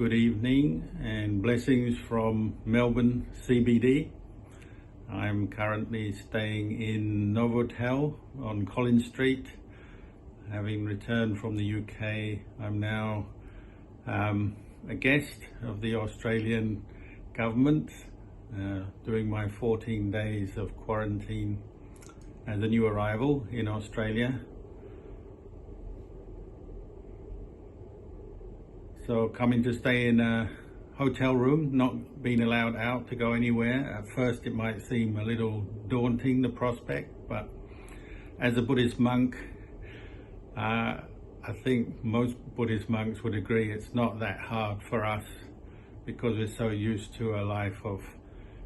good evening and blessings from Melbourne CBD. I'm currently staying in Novotel on Collins Street. Having returned from the UK, I'm now a guest of the Australian government, doing my 14 days of quarantine as a new arrival in Australia. So coming to stay in a hotel room, not being allowed out to go anywhere. At first it might seem a little daunting, the prospect, but as a Buddhist monk, I think most Buddhist monks would agree it's not that hard for us because we're so used to a life of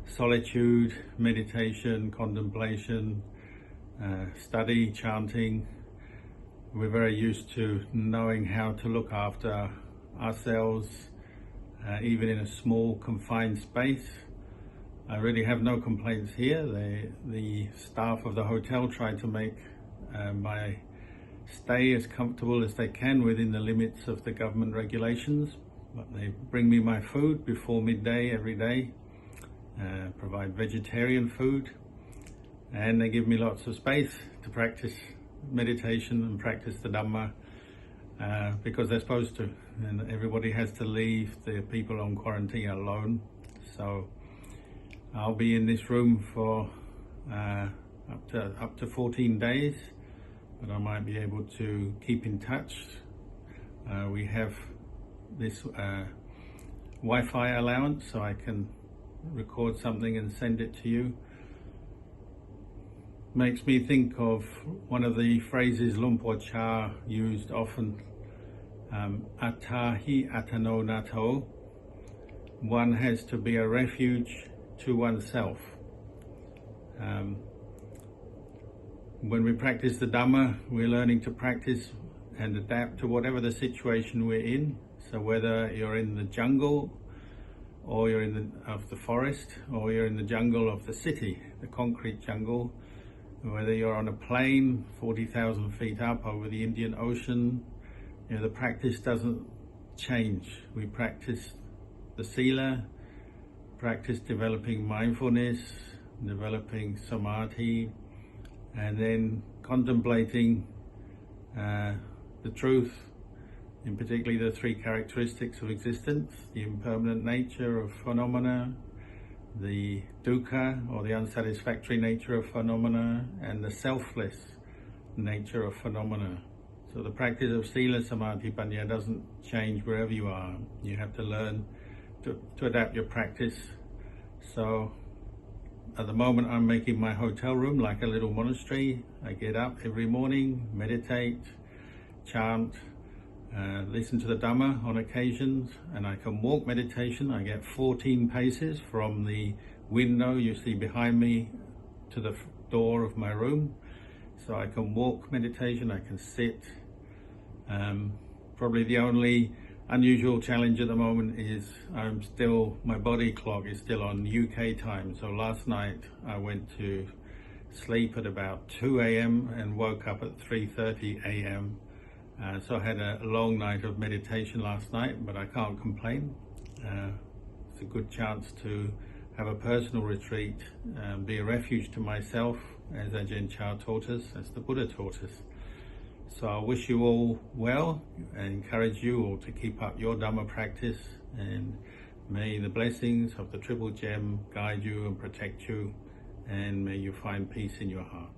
solitude, meditation, contemplation, study, chanting. We're very used to knowing how to look after ourselves, even in a small confined space. I really have no complaints here. The staff of the hotel try to make my stay as comfortable as they can within the limits of the government regulations, but they bring me my food before midday every day, provide vegetarian food, and they give me lots of space to practice meditation and practice the Dhamma, because they're supposed to, and everybody has to leave the people on quarantine alone. So I'll be in this room for up to 14 days, but I might be able to keep in touch. We have this Wi-Fi allowance, so I can record something and send it to you. Makes me think of one of the phrases Luang Por used often, Atahi Atano Nato. One has to be a refuge to oneself. When we practice the Dhamma, we're learning to practice and adapt to whatever the situation we're in. So whether you're in the jungle, or you're in the forest, or you're in the jungle of the city, the concrete jungle, whether you're on a plane 40,000 feet up over the Indian Ocean, the practice doesn't change. We practice the Sila, practice developing mindfulness, developing samadhi, and then contemplating the truth, in particularly the three characteristics of existence: the impermanent nature of phenomena, the dukkha, or the unsatisfactory nature of phenomena, and the selfless nature of phenomena. So the practice of Sila, Samadhi, Panya doesn't change wherever you are. You have to learn to adapt your practice. So at the moment I'm making my hotel room like a little monastery. I get up every morning, meditate, chant, listen to the Dhamma on occasions, and I can walk meditation. I get 14 paces from the window you see behind me to the door of my room. So I can walk meditation, I can sit. Probably the only unusual challenge at the moment is my body clock is still on UK time. So last night I went to sleep at about 2 a.m. and woke up at 3:30 a.m. So I had a long night of meditation last night, but I can't complain. It's a good chance to have a personal retreat, be a refuge to myself, as Ajahn Chah taught us, as the Buddha taught us. So I wish you all well and encourage you all to keep up your Dhamma practice, and may the blessings of the Triple Gem guide you and protect you, and may you find peace in your heart.